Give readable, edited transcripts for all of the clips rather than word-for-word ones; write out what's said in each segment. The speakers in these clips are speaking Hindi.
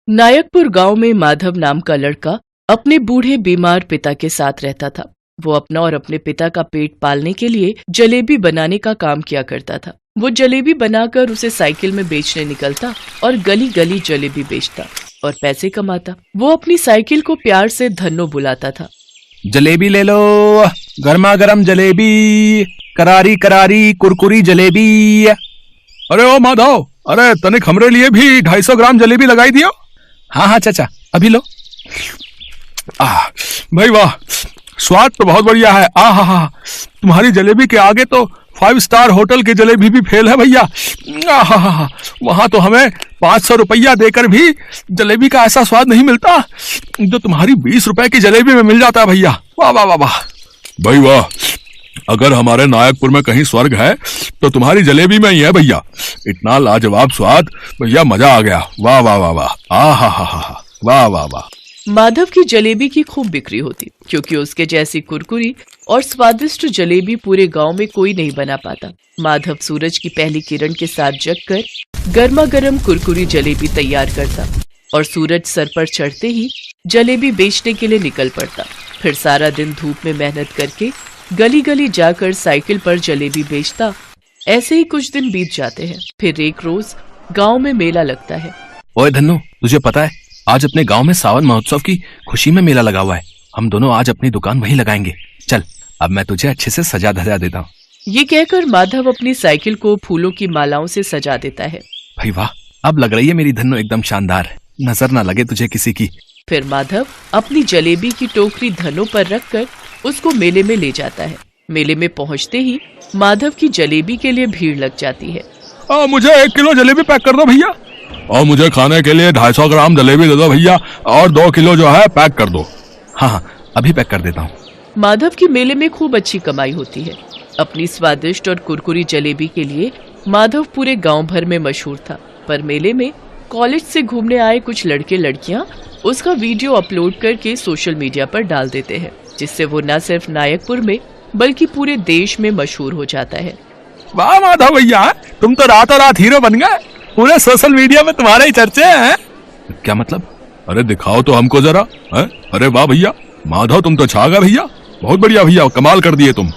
नायकपुर गांव में माधव नाम का लड़का अपने बूढ़े बीमार पिता के साथ रहता था। वो अपना और अपने पिता का पेट पालने के लिए जलेबी बनाने का काम किया करता था। वो जलेबी बनाकर उसे साइकिल में बेचने निकलता और गली गली जलेबी बेचता और पैसे कमाता। वो अपनी साइकिल को प्यार से धन्नो बुलाता था। जलेबी ले लो, गर्मा गर्म जलेबी, करारी करारी कुरकुरी जलेबी। अरे ओ माधव, अरे तनिक हमरे लिए भी 250 ग्राम जलेबी लगाई दियो। हाँ हाँ चाचा, अभी लो। भाई वाह, स्वाद तो बहुत बढ़िया है। हा, तुम्हारी जलेबी के आगे तो 5 स्टार होटल की जलेबी भी फेल है भैया। वहां तो हमें 500 रुपया देकर भी जलेबी का ऐसा स्वाद नहीं मिलता जो तुम्हारी 20 रुपए की जलेबी में मिल जाता है भैया। वाह वाह वाह वाह भाई वाह, अगर हमारे नायकपुर में कहीं स्वर्ग है तो तुम्हारी जलेबी में ही है भैया। इतना लाजवाब स्वाद भैया, मजा आ गया। वाह वाह वाह वाह, हा, वाह वाह वाह। माधव की जलेबी की खूब बिक्री होती क्योंकि उसके जैसी कुरकुरी और स्वादिष्ट जलेबी पूरे गांव में कोई नहीं बना पाता। माधव सूरज की पहली किरण के साथ जगकर गर्मा गर्म कुरकुरी जलेबी तैयार करता और सूरज सर पर चढ़ते ही जलेबी बेचने के लिए निकल पड़ता। फिर सारा दिन धूप में मेहनत करके गली गली जाकर साइकिल पर जलेबी बेचता। ऐसे ही कुछ दिन बीत जाते हैं। फिर एक रोज गांव में मेला लगता है। ओए धन्नो, तुझे पता है आज अपने गांव में सावन महोत्सव की खुशी में मेला लगा हुआ है। हम दोनों आज अपनी दुकान वहीं लगाएंगे। चल, अब मैं तुझे अच्छे से सजा धजा देता हूँ। ये कहकर माधव अपनी साइकिल को फूलों की मालाओं से सजा देता है। भाई वाह, अब लग रही है मेरी धन्नो एकदम शानदार, नजर ना लगे तुझे किसी की। फिर माधव अपनी जलेबी की टोकरी धनों पर रखकर उसको मेले में ले जाता है। मेले में पहुंचते ही माधव की जलेबी के लिए भीड़ लग जाती है। मुझे 1 किलो जलेबी पैक कर दो भैया। और मुझे खाने के लिए 250 ग्राम जलेबी दे दो भैया, और 2 किलो जो है पैक कर दो। हाँ, अभी पैक कर देता हूँ। माधव की मेले में खूब अच्छी कमाई होती है। अपनी स्वादिष्ट और कुरकुरी जलेबी के लिए माधव पूरे गांव भर में मशहूर था। पर मेले में कॉलेज से घूमने आए कुछ लड़के लड़कियां उसका वीडियो अपलोड करके सोशल मीडिया पर डाल देते हैं, जिससे वो न सिर्फ नायकपुर में बल्कि पूरे देश में मशहूर हो जाता है। वाह माधव भैया, तुम तो रातों रात हीरो बन गए। पूरे सोशल मीडिया में तुम्हारे ही चर्चे हैं। क्या मतलब? अरे दिखाओ तो हमको जरा। अरे वाह भैया, माधव तुम तो छा गए भैया। बहुत बढ़िया भैया, कमाल कर दिए तुम।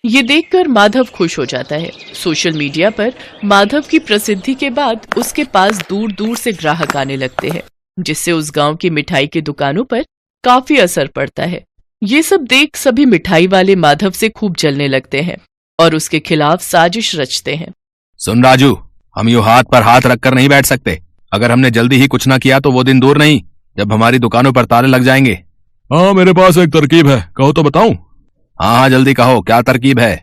ये देखकर माधव खुश हो जाता है। सोशल मीडिया पर माधव की प्रसिद्धि के बाद उसके पास दूर दूर से ग्राहक आने लगते हैं, जिससे उस गांव की मिठाई की दुकानों पर काफी असर पड़ता है। ये सब देख सभी मिठाई वाले माधव से खूब जलने लगते हैं और उसके खिलाफ साजिश रचते हैं। सुन राजू, हम यूं हाथ पर हाथ रखकर नहीं बैठ सकते। अगर हमने जल्दी ही कुछ ना किया तो वो दिन दूर नहीं जब हमारी दुकानों पर ताले लग जाएंगे। हाँ, मेरे पास एक तरकीब है, कहो तो बताऊं? हाँ, जल्दी कहो, क्या तरकीब है?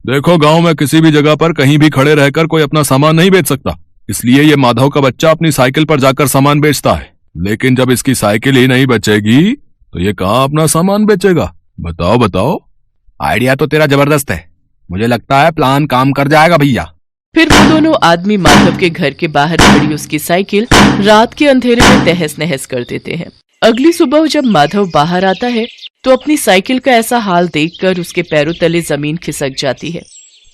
देखो, गांव में किसी भी जगह पर कहीं भी खड़े रहकर कोई अपना सामान नहीं बेच सकता। इसलिए ये माधव का बच्चा अपनी साइकिल पर जाकर सामान बेचता है। लेकिन जब इसकी साइकिल ही नहीं बचेगी तो ये कहाँ अपना सामान बेचेगा? बताओ बताओ। आइडिया तो तेरा जबरदस्त है, मुझे लगता है प्लान काम कर जाएगा भैया। फिर वो दोनों आदमी माधव के घर के बाहर खड़ी उसकी साइकिल रात के अंधेरे में तहस नहस कर देते हैं। अगली सुबह जब माधव बाहर आता है तो अपनी साइकिल का ऐसा हाल देखकर उसके पैरों तले जमीन खिसक जाती है।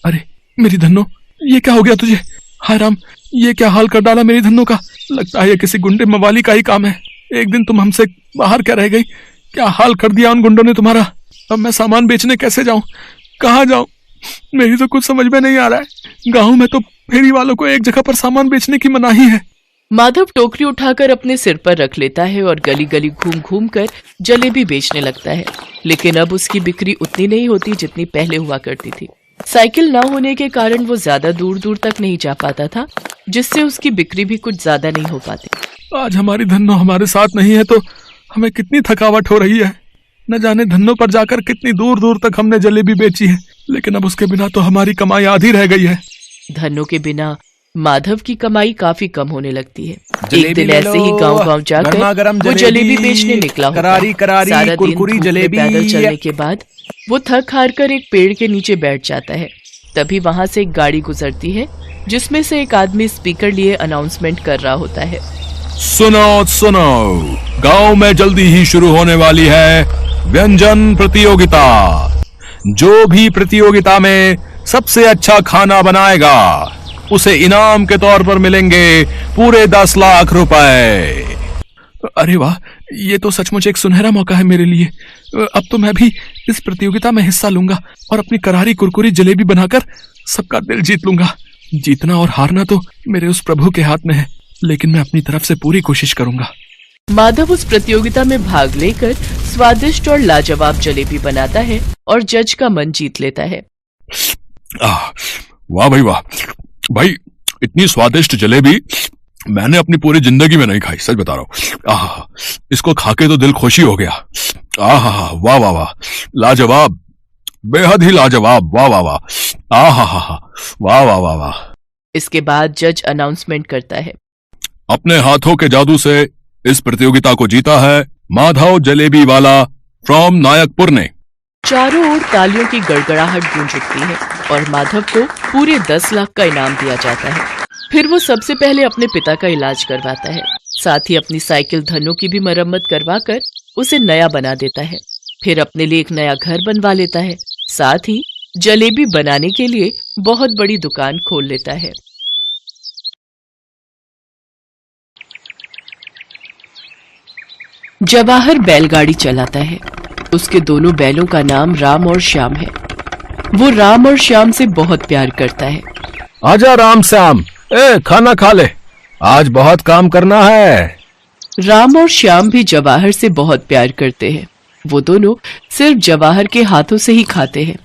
अरे मेरी धन्नो, ये क्या हो गया तुझे? हाय राम, ये क्या हाल कर डाला मेरी धन्नो का। लगता है ये किसी गुंडे मवाली का ही काम है। एक दिन तुम हमसे बाहर क्या रह गई, क्या हाल कर दिया उन गुंडों ने तुम्हारा। अब मैं सामान बेचने कैसे जाऊं, कहाँ जाऊं? मेरी तो कुछ समझ में नहीं आ रहा है। गांव में तो फेरी वालों को एक जगह पर सामान बेचने की मनाही है। माधव टोकरी उठाकर अपने सिर पर रख लेता है और गली गली घूम घूम कर जलेबी बेचने लगता है। लेकिन अब उसकी बिक्री उतनी नहीं होती जितनी पहले हुआ करती थी। साइकिल न होने के कारण वो ज्यादा दूर दूर तक नहीं जा पाता था, जिससे उसकी बिक्री भी कुछ ज्यादा नहीं हो पाती। आज हमारी धन्नो हमारे साथ नहीं है तो हमें कितनी थकावट हो रही है। न जाने धन्नो पर जाकर कितनी दूर दूर तक हमने जलेबी बेची है, लेकिन अब उसके बिना तो हमारी कमाई आधी रह गई है। धन्नो के बिना माधव की कमाई काफी कम होने लगती है। एक दिन ऐसे ही गांव-गांव जाकर वो जलेबी बेचने निकला होता है। सारा दिन धूप में पैदल चलने के बाद वो थक हार कर एक पेड़ के नीचे बैठ जाता है। तभी वहाँ से एक गाड़ी गुजरती है, जिसमें से एक आदमी स्पीकर लिए अनाउंसमेंट कर रहा होता है। सुनो सुनो, गांव में जल्दी ही शुरू होने वाली है व्यंजन प्रतियोगिता। जो भी प्रतियोगिता में सबसे अच्छा खाना बनाएगा उसे इनाम के तौर पर मिलेंगे पूरे 10 लाख रुपए। अरे वाह, ये तो सचमुच एक सुनहरा मौका है मेरे लिए। अब तो मैं भी इस प्रतियोगिता में हिस्सा लूंगा और अपनी करारी कुरकुरी जलेबी बनाकर सबका दिल जीत लूंगा। जीतना और हारना तो मेरे उस प्रभु के हाथ में है, लेकिन मैं अपनी तरफ से पूरी कोशिश करूंगा। माधव उस प्रतियोगिता में भाग लेकर स्वादिष्ट और लाजवाब जलेबी बनाता है और जज का मन जीत लेता है। वाह भाई वाह, भाई इतनी स्वादिष्ट जलेबी मैंने अपनी पूरी जिंदगी में नहीं खाई, सच बता रहा हूँ। इसको खाके तो दिल खुशी हो गया। वाह वाह वाह, लाजवाब, बेहद ही लाजवाब, वाह वाह वाह, वाह वाह वाह वाह। इसके बाद जज अनाउंसमेंट करता है, अपने हाथों के जादू से इस प्रतियोगिता को जीता है माधव जलेबी वाला फ्रॉम नायकपुर ने। चारों ओर तालियों की गड़गड़ाहट गूंज उठती है और माधव को पूरे 10 लाख का इनाम दिया जाता है। फिर वो सबसे पहले अपने पिता का इलाज करवाता है, साथ ही अपनी साइकिल धनों की भी मरम्मत करवाकर उसे नया बना देता है। फिर अपने लिए एक नया घर बनवा लेता है, साथ ही जलेबी बनाने के लिए बहुत बड़ी दुकान खोल लेता है। जवाहर बैलगाड़ी चलाता है। उसके दोनों बैलों का नाम राम और श्याम है। वो राम और श्याम से बहुत प्यार करता है। आजा राम श्याम, खाना खा ले, आज बहुत काम करना है। राम और श्याम भी जवाहर से बहुत प्यार करते हैं। वो दोनों सिर्फ जवाहर के हाथों से ही खाते हैं।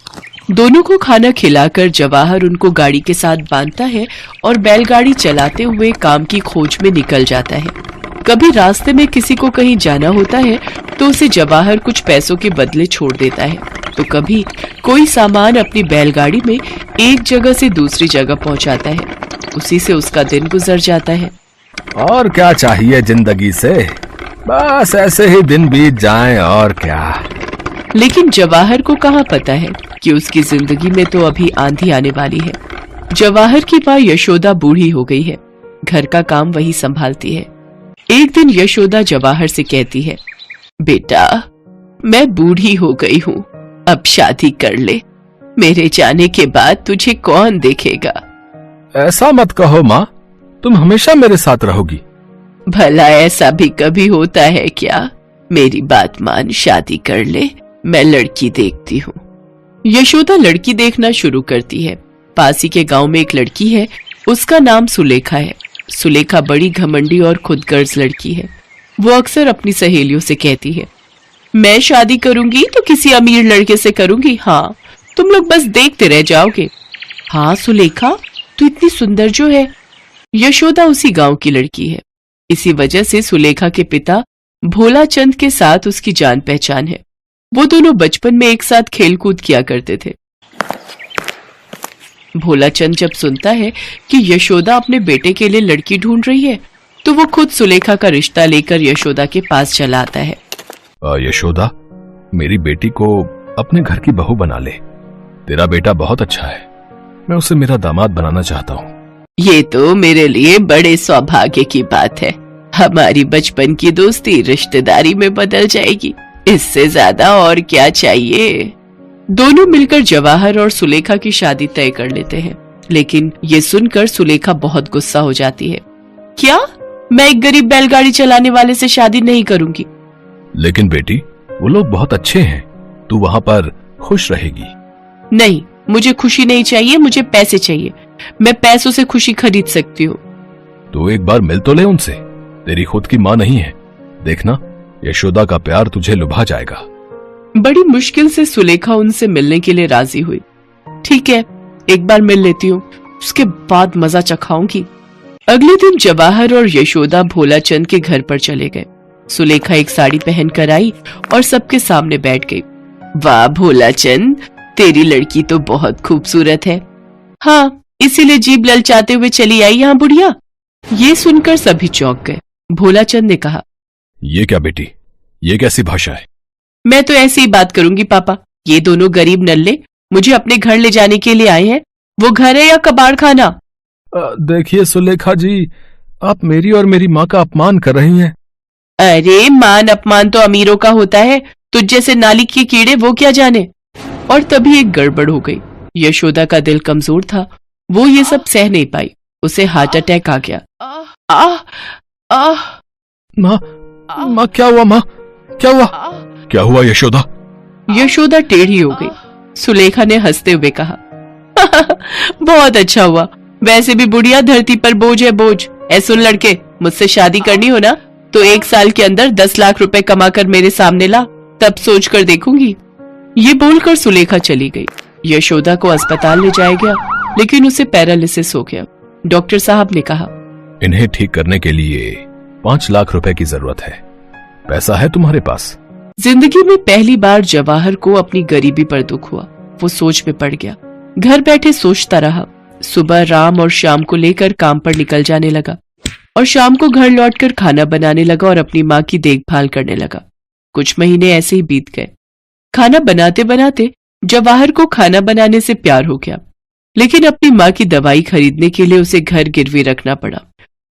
दोनों को खाना खिलाकर जवाहर उनको गाड़ी के साथ बांधता है और बैलगाड़ी चलाते हुए काम की खोज में निकल जाता है। कभी रास्ते में किसी को कहीं जाना होता है तो उसे जवाहर कुछ पैसों के बदले छोड़ देता है, तो कभी कोई सामान अपनी बैलगाड़ी में एक जगह से दूसरी जगह पहुंचाता है। उसी से उसका दिन गुजर जाता है। और क्या चाहिए जिंदगी से, बस ऐसे ही दिन बीत जाएं, और क्या। लेकिन जवाहर को कहाँ पता है कि उसकी जिंदगी में तो अभी आंधी आने वाली है। जवाहर की माँ यशोदा बूढ़ी हो गई है, घर का काम वही संभालती है। एक दिन यशोदा जवाहर से कहती है, बेटा मैं बूढ़ी हो गई हूँ, अब शादी कर ले, मेरे जाने के बाद तुझे कौन देखेगा। ऐसा मत कहो माँ, तुम हमेशा मेरे साथ रहोगी। भला ऐसा भी कभी होता है क्या? मेरी बात मान, शादी कर ले, मैं लड़की देखती हूँ। यशोदा लड़की देखना शुरू करती है। पास ही के गांव में एक लड़की है, उसका नाम सुलेखा है। सुलेखा बड़ी घमंडी और खुदगर्ज लड़की है। वो अक्सर अपनी सहेलियों से कहती है, मैं शादी करूंगी तो किसी अमीर लड़के से करूंगी, हाँ तुम लोग बस देखते रह जाओगे। हाँ सुलेखा, तू इतनी सुंदर जो है। यशोदा उसी गांव की लड़की है। इसी वजह से सुलेखा के पिता भोला चंद के साथ उसकी जान पहचान है। वो दोनों बचपन में एक साथ खेलकूद किया करते थे। भोला चंद जब सुनता है कि यशोदा अपने बेटे के लिए लड़की ढूंढ रही है, तो वो खुद सुलेखा का रिश्ता लेकर यशोदा के पास चला आता है। यशोदा, मेरी बेटी को अपने घर की बहू बना ले। तेरा बेटा बहुत अच्छा है, मैं उसे मेरा दामाद बनाना चाहता हूँ। ये तो मेरे लिए बड़े सौभाग्य की बात है। हमारी बचपन की दोस्ती रिश्तेदारी में बदल जाएगी, इससे ज्यादा और क्या चाहिए। दोनों मिलकर जवाहर और सुलेखा की शादी तय कर लेते हैं। लेकिन ये सुनकर सुलेखा बहुत गुस्सा हो जाती है। क्या? मैं एक गरीब बैलगाड़ी चलाने वाले से शादी नहीं करूंगी। लेकिन बेटी, वो लोग बहुत अच्छे हैं, तू वहाँ पर खुश रहेगी। नहीं, मुझे खुशी नहीं चाहिए, मुझे पैसे चाहिए। मैं पैसों से खुशी खरीद सकती हूँ। तो एक बार मिल तो ले उनसे, तेरी खुद की माँ नहीं है। देखना, यशोदा का प्यार तुझे लुभा जाएगा। बड़ी मुश्किल से सुलेखा उनसे मिलने के लिए राजी हुई। ठीक है, एक बार मिल लेती हूँ, उसके बाद मजा चखाऊंगी। अगले दिन जवाहर और यशोदा भोला चंद के घर पर चले गए। सुलेखा एक साड़ी पहन कर आई और सबके सामने बैठ गई। वाह भोला चंद, तेरी लड़की तो बहुत खूबसूरत है। हाँ, इसीलिए जीभ ललचाते हुए चली आई यहाँ बुढ़िया। ये सुनकर सभी चौंक गए। भोला चंद ने कहा, ये क्या बेटी, ये कैसी भाषा है? मैं तो ऐसे ही बात करूंगी पापा। ये दोनों गरीब नल्ले मुझे अपने घर ले जाने के लिए आए हैं। वो घर है या कबाड़ खाना? देखिए सुलेखा जी, आप मेरी और मेरी माँ का अपमान कर रही हैं। अरे मान अपमान तो अमीरों का होता है, तुझ जैसे नाली के कीड़े वो क्या जाने। और तभी एक गड़बड़ हो गई। यशोदा का दिल कमजोर था, वो ये सब सह नहीं पाई। उसे हार्ट अटैक आ गया। माँ, माँ क्या हुआ? माँ क्या हुआ? क्या हुआ यशोदा? यशोदा टेढ़ी हो गई। सुलेखा ने हंसते हुए कहा, बहुत अच्छा हुआ। वैसे भी बुढ़िया धरती पर बोझ है, बोझ। ऐ सुन लड़के, मुझसे शादी करनी हो ना तो 1 साल के अंदर 10 लाख रुपए कमा कर मेरे सामने ला, तब सोच कर देखूंगी। ये बोलकर सुलेखा चली गई। यशोदा को अस्पताल ले जाया गया, लेकिन उसे पैरालिसिस हो गया। डॉक्टर साहब ने कहा, इन्हें ठीक करने के लिए 5 लाख रुपए की जरूरत है। पैसा है तुम्हारे पास? जिंदगी में पहली बार जवाहर को अपनी गरीबी पर दुख हुआ। वो सोच में पड़ गया। घर बैठे सोचता रहा। सुबह राम और श्याम को लेकर काम पर निकल जाने लगा और शाम को घर लौटकर खाना बनाने लगा और अपनी माँ की देखभाल करने लगा। कुछ महीने ऐसे ही बीत गए। खाना बनाते बनाते जवाहर को खाना बनाने से प्यार हो गया, लेकिन अपनी माँ की दवाई खरीदने के लिए उसे घर गिरवी रखना पड़ा।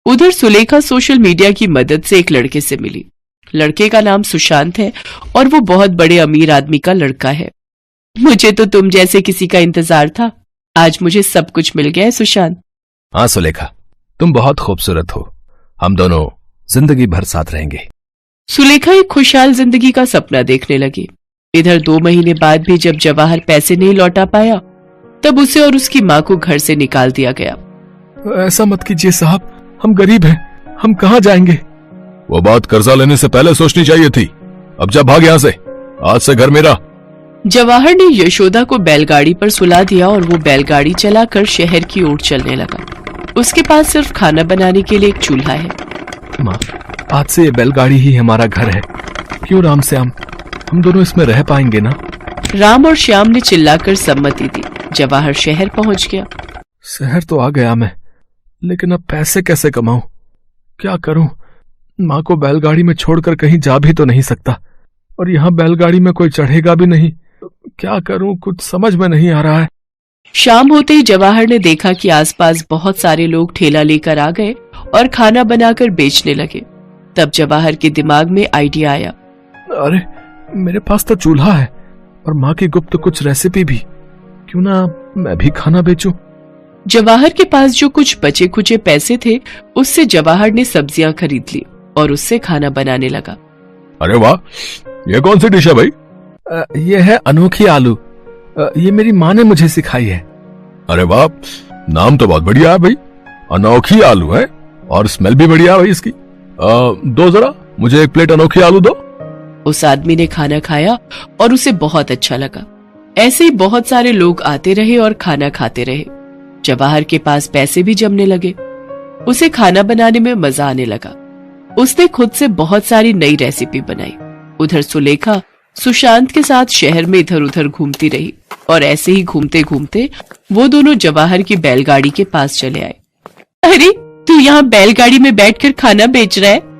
उधर सुलेखा सोशल मीडिया की मदद से एक लड़के से मिली। लड़के का नाम सुशांत है और वो बहुत बड़े अमीर आदमी का लड़का है। मुझे तो तुम जैसे किसी का इंतजार था। आज मुझे सब कुछ मिल गया है सुशांत। हाँ सुलेखा, तुम बहुत खूबसूरत हो। हम दोनों जिंदगी भर साथ रहेंगे। सुलेखा एक खुशहाल जिंदगी का सपना देखने लगी। इधर 2 महीने बाद भी जब जवाहर पैसे नहीं लौटा पाया, तब उसे और उसकी माँ को घर से निकाल दिया गया। ऐसा मत कीजिए साहब, हम गरीब हैं, हम कहाँ जाएंगे? वो बात कर्जा लेने से पहले सोचनी चाहिए थी। अब जा भाग यहाँ से, आज से घर मेरा। जवाहर ने यशोदा को बैलगाड़ी पर सुला दिया और वो बैलगाड़ी चलाकर शहर की ओर चलने लगा। उसके पास सिर्फ खाना बनाने के लिए एक चूल्हा है। माँ, आज से ये बैलगाड़ी ही हमारा घर है। क्यों राम श्याम, हम दोनों इसमें रह पाएंगे ना? राम और श्याम ने चिल्लाकर सम्मति दी। जवाहर शहर पहुंच गया। शहर तो आ गया मैं, लेकिन अब पैसे कैसे कमाऊं? क्या करूं? माँ को बैलगाड़ी में छोड़कर कहीं जा भी तो नहीं सकता, और यहाँ बैलगाड़ी में कोई चढ़ेगा भी नहीं। क्या करूं, कुछ समझ में नहीं आ रहा है। शाम होते ही जवाहर ने देखा कि आसपास बहुत सारे लोग ठेला लेकर आ गए और खाना बनाकर बेचने लगे। तब जवाहर के दिमाग में आइडिया आया। अरे, मेरे पास तो चूल्हा है और माँ की गुप्त कुछ रेसिपी भी। क्यों ना मैं भी खाना बेचूं? जवाहर के पास जो कुछ बचे खुचे पैसे थे, उससे जवाहर ने सब्जियां खरीद ली और उससे खाना बनाने लगा। अरे वाह, ये कौन सी डिश है भाई? ये है अनोखी आलू। ये मेरी माँ ने मुझे सिखाई है। अरे वाह, नाम तो बहुत बढ़िया है भाई। अनोखी आलू है और स्मेल भी बढ़िया है भाई इसकी। दो जरा मुझे 1 प्लेट अनोखी आलू दो। उस आदमी ने खाना खाया और उसे बहुत अच्छा लगा। ऐसे ही बहुत सारे लोग आते रहे और खाना खाते रहे। जवाहर के पास पैसे भी जमने लगे। उसे खाना बनाने में मजा आने लगा। उसने खुद से बहुत सारी नई रेसिपी बनाई। उधर सुलेखा सुशांत के साथ शहर में इधर उधर घूमती रही और ऐसे ही घूमते घूमते वो दोनों जवाहर की बैलगाड़ी के पास चले आए। अरे, तू यहाँ बैलगाड़ी में बैठकर खाना बेच रहा है?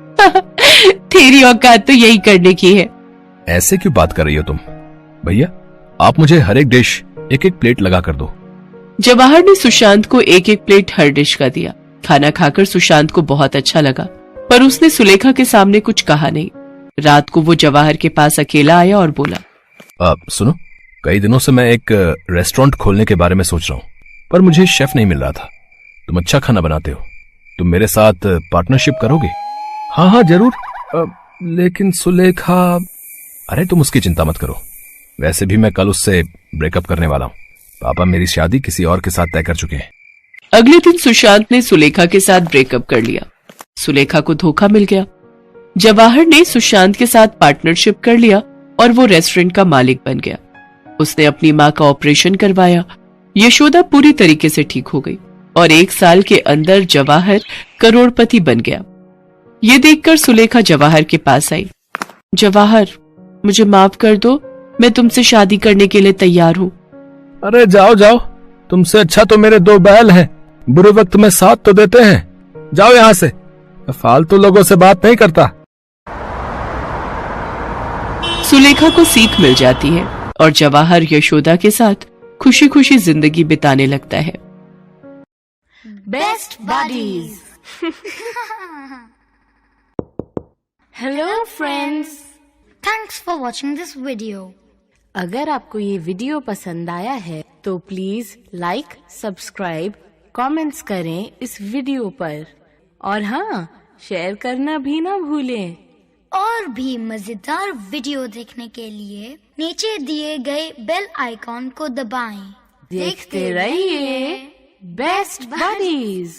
तेरी औकात तो यही करने की है। ऐसे क्यों बात कर रही हो तुम? भैया, आप मुझे हर एक डिश 1-1 प्लेट लगा कर दो। जवाहर ने सुशांत को 1-1 प्लेट हर डिश का दिया। खाना खाकर सुशांत को बहुत अच्छा लगा, पर उसने सुलेखा के सामने कुछ कहा नहीं। रात को वो जवाहर के पास अकेला आया और बोला, सुनो, कई दिनों से मैं एक रेस्टोरेंट खोलने के बारे में सोच रहा हूँ, पर मुझे शेफ नहीं मिल रहा था। तुम अच्छा खाना बनाते हो, तुम मेरे साथ पार्टनरशिप करोगे? हाँ हाँ जरूर, लेकिन सुलेखा। अरे तुम उसकी चिंता मत करो, वैसे भी मैं कल उससे ब्रेकअप करने वाला हूँ। पापा मेरी शादी किसी और के साथ तय कर चुके हैं। अगले दिन सुशांत ने सुलेखा के साथ ब्रेकअप कर लिया। सुलेखा को धोखा मिल गया। जवाहर ने सुशांत के साथ पार्टनरशिप कर लिया और वो रेस्टोरेंट का मालिक बन गया। उसने अपनी माँ का ऑपरेशन करवाया। यशोदा पूरी तरीके से ठीक हो गई और 1 साल के अंदर जवाहर करोड़पति बन गया। ये देखकर सुलेखा जवाहर के पास आई। जवाहर, मुझे माफ कर दो, मैं तुमसे शादी करने के लिए तैयार हूँ। अरे जाओ जाओ, तुमसे अच्छा तो मेरे 2 बैल हैं, बुरे वक्त में साथ तो देते हैं। जाओ यहाँ से, फालतू लोगों से बात नहीं करता। सुलेखा को सीख मिल जाती है और जवाहर यशोदा के साथ खुशी खुशी जिंदगी बिताने लगता है। Best buddies. Hello friends. Thanks for watching this video. अगर आपको ये वीडियो पसंद आया है तो प्लीज लाइक, सब्सक्राइब, कमेंट्स करें इस वीडियो पर और हाँ, शेयर करना भी ना भूलें। और भी मजेदार वीडियो देखने के लिए नीचे दिए गए बेल आइकॉन को दबाएं। देखते रहिए बेस्ट बडीज।